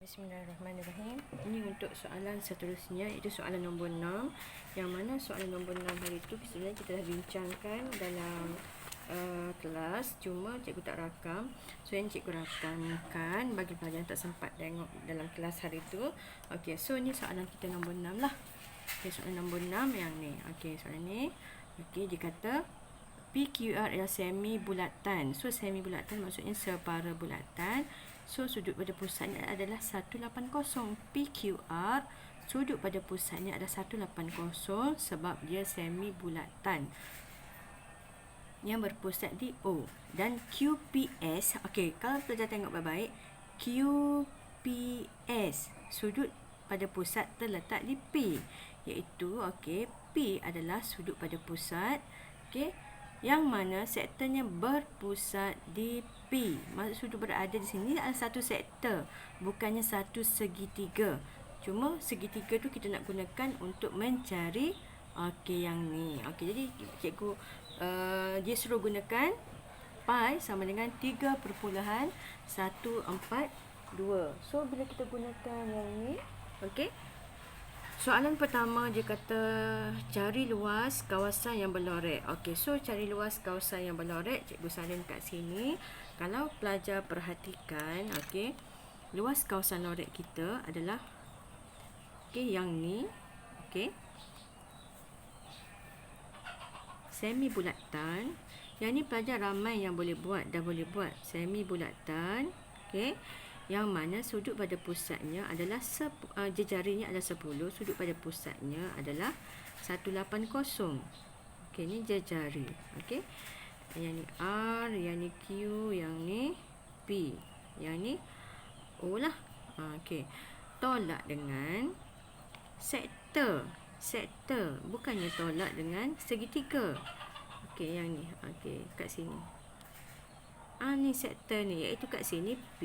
Bismillahirrahmanirrahim. Ini untuk soalan seterusnya, iaitu soalan nombor 6. Yang mana soalan nombor 6 hari itu sebenarnya kita dah bincangkan dalam kelas, cuma cikgu tak rakam. So yang cikgu rakamkan bagi pelajar yang tak sempat tengok dalam kelas hari itu. Okey, so ni soalan kita nombor 6 lah. Okey, soalan nombor 6 yang ni. Okey, soalan ni. Okey, dia kata PQR adalah semi bulatan. So semi bulatan maksudnya separa bulatan. So sudut pada pusatnya adalah 180. PQR sudut pada pusatnya adalah 180 sebab dia semi bulatan yang berpusat di O. Dan QPS, okey, kalau pelajar tengok baik-baik, QPS sudut pada pusat terletak di P, iaitu okey, P adalah sudut pada pusat, okey, yang mana sektornya berpusat di P. Maksud sudut berada di sini adalah satu sektor, bukannya satu segitiga. Cuma segitiga tu kita nak gunakan untuk mencari okey yang ni. Okey, jadi cikgu dia suruh gunakan pi sama dengan 3.142. So bila kita gunakan yang ni, okey, soalan pertama dia kata cari luas kawasan yang berlorek. Okey, so cari luas kawasan yang berlorek, cikgu salin kat sini. Kalau pelajar perhatikan, okey, luas kawasan lorek kita adalah okey yang ni, okey, semi bulatan. Yang ni pelajar ramai yang boleh buat, dah boleh buat semi bulatan, okey, yang mana sudut pada pusatnya adalah jejarinya adalah 10, sudut pada pusatnya adalah 180. Okey, ni jejari. Okey, yang ni R, yang ni Q, yang ni P, yang ni O lah. Okey, tolak dengan sektor, bukannya tolak dengan segitiga. Okey, yang ni, okey, kat sini. Ni sektor ni, iaitu kat sini P,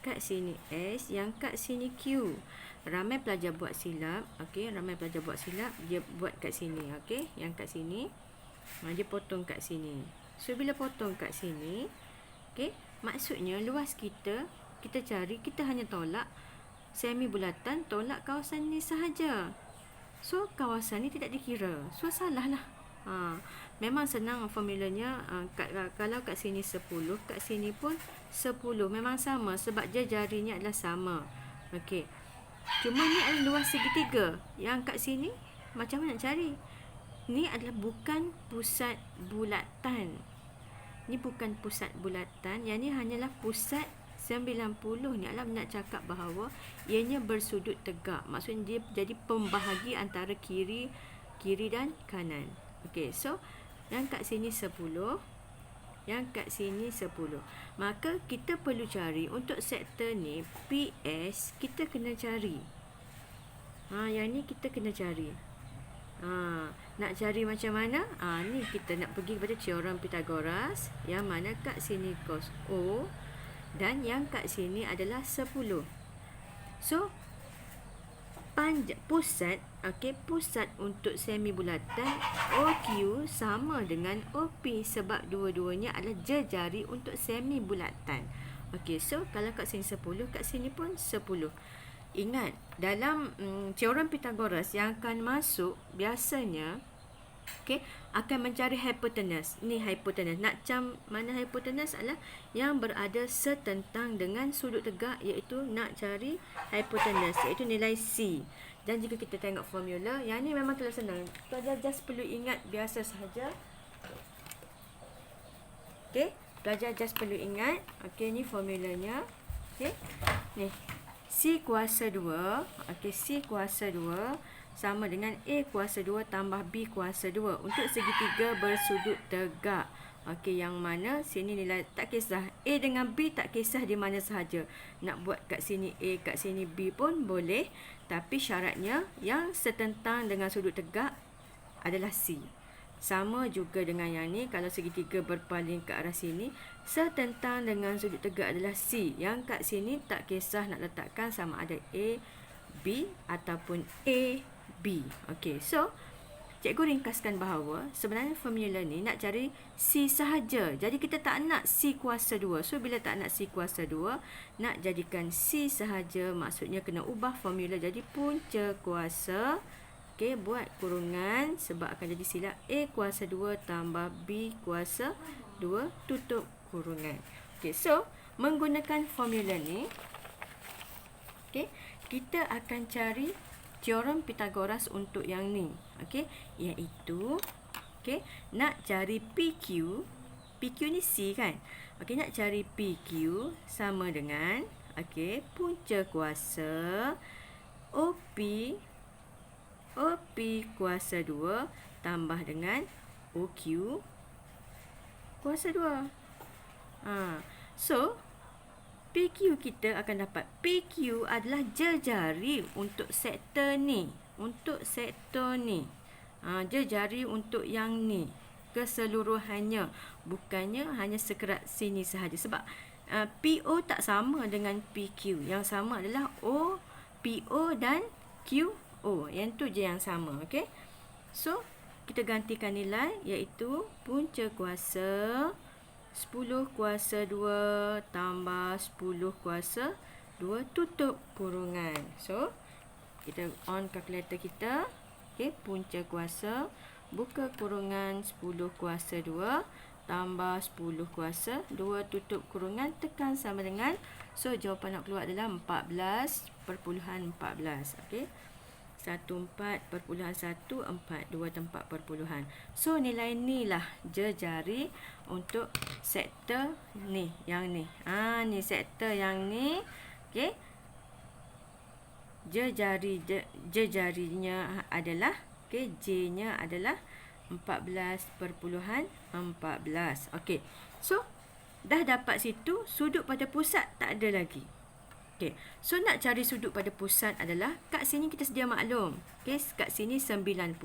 kat sini S, yang kat sini Q. Ramai pelajar buat silap, okey, ramai pelajar buat silap, dia buat kat sini, okey, yang kat sini. Dia potong kat sini. So bila potong kat sini, okey, maksudnya luas kita cari, kita hanya tolak semi bulatan, tolak kawasan ni sahaja. So kawasan ni tidak dikira. So salah lah. Memang senang formulanya. Kalau kat sini 10, kat sini pun 10, memang sama sebab jarinya adalah sama. Okey, cuma ni adalah luas segitiga. Yang kat sini macam mana nak cari? Ni adalah bukan pusat bulatan. Ni bukan pusat bulatan. Yang ni hanyalah pusat 90. Ni adalah nak cakap bahawa ianya bersudut tegak. Maksudnya dia jadi pembahagi antara kiri dan kanan. Okey, so yang kat sini 10, yang kat sini 10. Maka kita perlu cari untuk sektor ni PS, kita kena cari. Yang ni kita kena cari. Nak cari macam mana? Ni kita nak pergi kepada teorem Pythagoras, yang mana kat sini cos O dan yang kat sini adalah 10. So pusat, okey, pusat untuk semi bulatan OQ sama dengan OP sebab dua-duanya adalah jejari untuk semi bulatan. Okey, so kalau kat sini 10, kat sini pun 10. Ingat, dalam teorem Pythagoras yang akan masuk biasanya, okey, akan mencari hipotenus. Ni hipotenus. Nak cam mana hipotenus adalah yang berada setentang dengan sudut tegak, iaitu nak cari hipotenus, iaitu nilai C. Dan jika kita tengok formula, yang ni memang telah senang. Pelajar just perlu ingat biasa sahaja. Okey, pelajar just perlu ingat. Okey, ni formulanya. Okey, ni C kuasa 2, okey, C kuasa 2 sama dengan A kuasa 2 tambah B kuasa 2 untuk segitiga bersudut tegak. Okey, yang mana sini nilai tak kisah, A dengan B tak kisah di mana sahaja. Nak buat kat sini A, kat sini B pun boleh, tapi syaratnya yang setentang dengan sudut tegak adalah C. Sama juga dengan yang ni, kalau segitiga berpaling ke arah sini, setentang dengan sudut tegak adalah C. Yang kat sini tak kisah nak letakkan sama ada A, B ataupun A, B. Okey, so cikgu ringkaskan bahawa sebenarnya formula ni nak cari C sahaja. Jadi kita tak nak C kuasa 2. So bila tak nak C kuasa 2, nak jadikan C sahaja, maksudnya kena ubah formula jadi punca kuasa. Okey, buat kurungan sebab akan jadi silap A kuasa 2 tambah B kuasa 2 tutup kurungan. Okey, so menggunakan formula ni, okey, kita akan cari teorem Pythagoras untuk yang ni. Okey, iaitu okey, nak cari PQ. PQ ni C kan? Okey, nak cari PQ sama dengan okey, punca kuasa OP kuasa 2 tambah dengan OQ kuasa 2. So PQ kita akan dapat PQ adalah jejari untuk sektor ni. Untuk sektor ni. Jejari untuk yang ni. Keseluruhannya. Bukannya hanya sekerat sini sahaja. Sebab PO tak sama dengan PQ. Yang sama adalah O, PO dan QO. Yang tu je yang sama. Okay? So, kita gantikan nilai iaitu punca kuasa 10 kuasa 2 tambah 10 kuasa 2 tutup kurungan. So, kita on kalkulator kita. Okay, punca kuasa, buka kurungan 10 kuasa 2 tambah 10 kuasa 2 tutup kurungan, tekan sama dengan. So, jawapan nak keluar adalah 14.14. Okay. 14.14 tempat perpuluhan. So nilai ni lah jejari untuk sektor ni, yang ni. Ni sektor yang ni. Okey. Jejarinya adalah okey, J-nya adalah 14.14. Okey. So dah dapat situ, sudut pada pusat tak ada lagi. Okay. So nak cari sudut pada pusat adalah kat sini kita sedia maklum. Okay. Kat sini 90.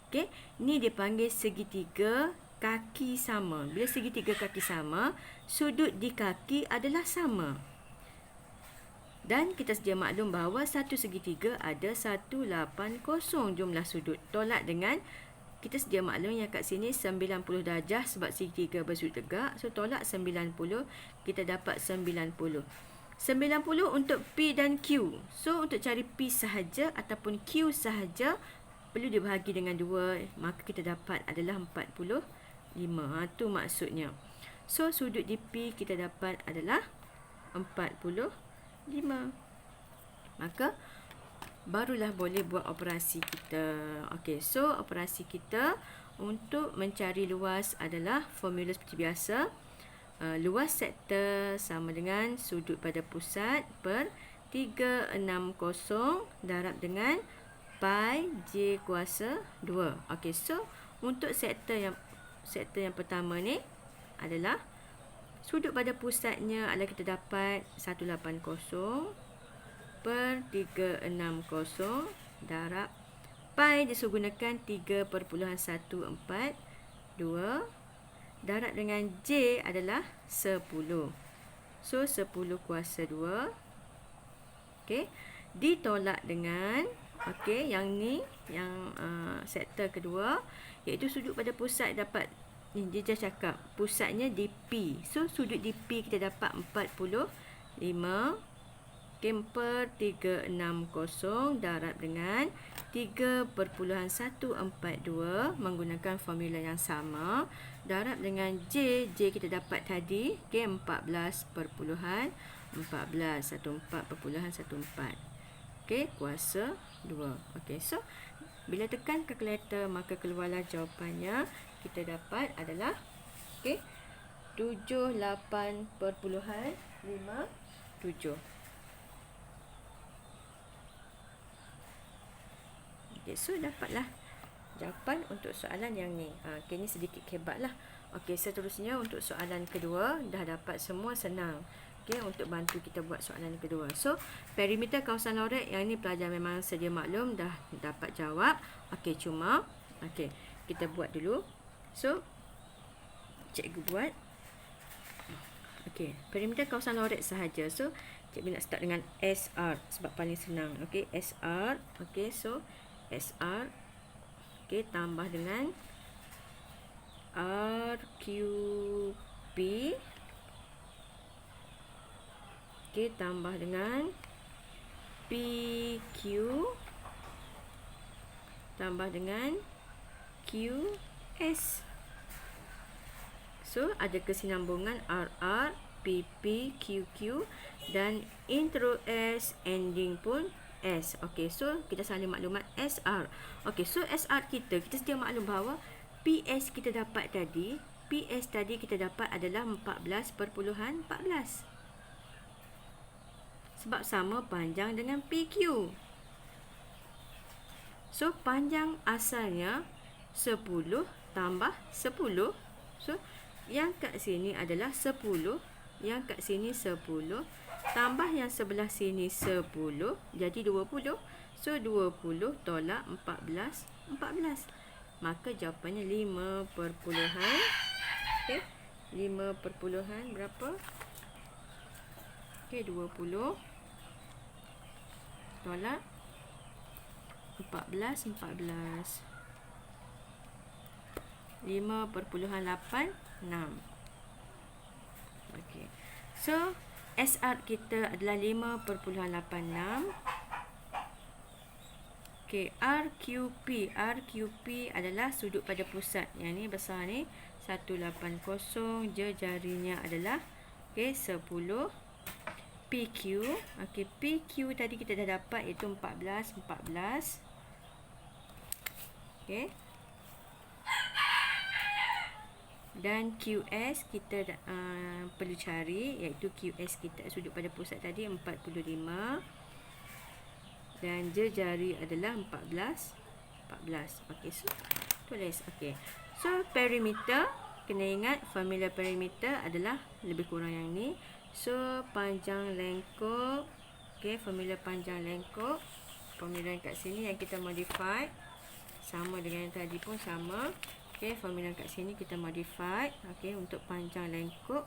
Okay. Ni dipanggil segitiga kaki sama. Bila segitiga kaki sama, sudut di kaki adalah sama. Dan kita sedia maklum bahawa satu segitiga ada 180 jumlah sudut. Tolak dengan kita sedia maklum yang kat sini 90 darjah sebab segitiga bersudut tegak. So tolak 90, kita dapat 90. 90 untuk P dan Q. So, untuk cari P sahaja ataupun Q sahaja, perlu dibahagi dengan 2. Maka kita dapat adalah 45. Tu maksudnya. So, sudut di P kita dapat adalah 45. Maka, barulah boleh buat operasi kita. Okey, so operasi kita untuk mencari luas adalah formula seperti biasa. Luas sektor sama dengan sudut pada pusat per 360 darab dengan pi J kuasa 2. Okey, so untuk sektor yang pertama ni adalah sudut pada pusatnya adalah kita dapat 180 per 360 darab pi disugunakan 3.142 darab dengan J adalah 10. So, 10 kuasa 2. Okey. Ditolak dengan, okey, yang ni, yang sektor kedua, iaitu sudut pada pusat dapat, ni dia dah cakap, pusatnya di P. So, sudut di P kita dapat 45. Okay, per 360 darab dengan 3.142 menggunakan formula yang sama. Darab dengan J kita dapat tadi. Okay, 14.14. 14.14. Okay, kuasa 2. Okay, so bila tekan kalkulator maka keluarlah jawapannya. Kita dapat adalah okay, 78.57. Okay, so dapatlah jawapan untuk soalan yang ni. Okay, ni sedikit hebat lah. Okay, seterusnya untuk soalan kedua, dah dapat semua, senang. Okay, untuk bantu kita buat soalan kedua. So, perimeter kawasan lorek yang ni pelajar memang sedia maklum, dah dapat jawab. Okay, cuma, okay, kita buat dulu. So, cikgu buat. Okay, perimeter kawasan lorek sahaja. So, cikgu nak start dengan SR sebab paling senang. Okay, SR. Okay, so SR. Okey, tambah dengan RQP. Okey, tambah dengan PQ. Tambah dengan QS. So, ada kesinambungan RR, PP, QQ dan intro S, ending pun S. Okey, so kita salin maklumat SR. Okey, so SR kita sedia maklum bahawa PS kita dapat tadi, PS tadi kita dapat adalah 14.14. Sebab sama panjang dengan PQ. So, panjang asalnya 10 tambah 10. So, yang kat sini adalah 10. Yang kat sini 10. Tambah yang sebelah sini 10. Jadi 20. So, 20 tolak 14. 14. Maka jawapannya 5 perpuluhan. Okay. 5 perpuluhan berapa? Okay, 20. Tolak 14. 5.86. Okey. So, SR kita adalah 5.86. Okey, RQP. RQP adalah sudut pada pusat. Yang ni besar ni 180. Jarinya adalah okey 10. PQ. Okey, PQ tadi kita dah dapat iaitu 14. Okey. Dan QS kita perlu cari, iaitu QS kita sudut pada pusat tadi 45. Dan jari adalah 14. Okey, so tulis. Okey. So, perimeter, kena ingat formula perimeter adalah lebih kurang yang ni. So, panjang lengkuk. Okey, formula panjang lengkuk. Formula yang kat sini yang kita modify. Sama dengan yang tadi pun sama. Okey, formula kat sini kita modify. Okey, untuk panjang lengkuk.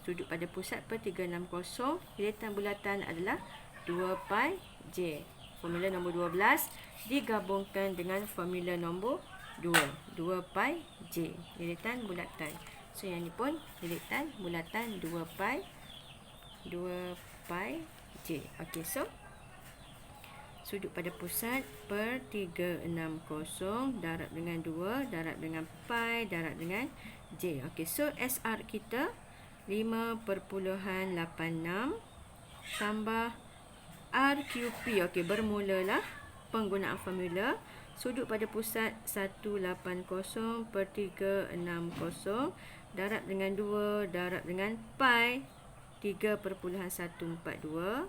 Sudut pada pusat per 360. Hilitan bulatan adalah 2 pi J. Formula nombor 12 digabungkan dengan formula nombor 2. 2 pi J. Hilitan bulatan. So, yang ni pun hilitan bulatan 2 pi J. Okey, so sudut pada pusat per 360 darab dengan 2, darab dengan pi, darab dengan J. Okey, so SR kita 5.86 tambah RQP. Okey, bermulalah penggunaan formula. Sudut pada pusat 180 per 360 darab dengan 2, darab dengan pi 3.142.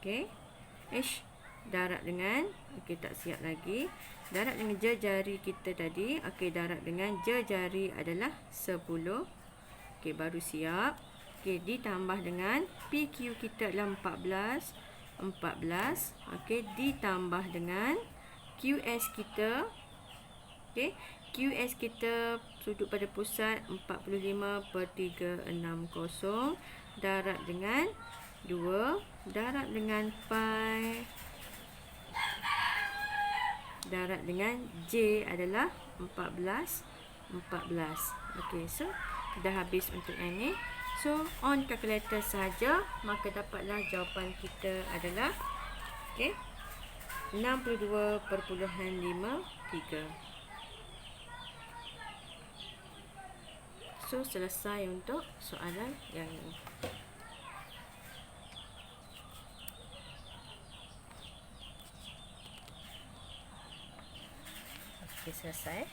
Okey. Darab dengan, okey, tak siap lagi. Darab dengan jari kita tadi. Okey, darab dengan jari adalah 10. Okey, baru siap. Okey, ditambah dengan PQ kita adalah 14. Okey, ditambah dengan QS kita. Okey, QS kita sudut pada pusat 45 per 360 darab dengan 2, darab dengan pi, darab dengan J adalah 14. Okey, so dah habis untuk yang ni. So, on calculator saja, maka dapatlah jawapan kita adalah okey 62.53. So, selesai untuk soalan yang ini. Okey, selesai.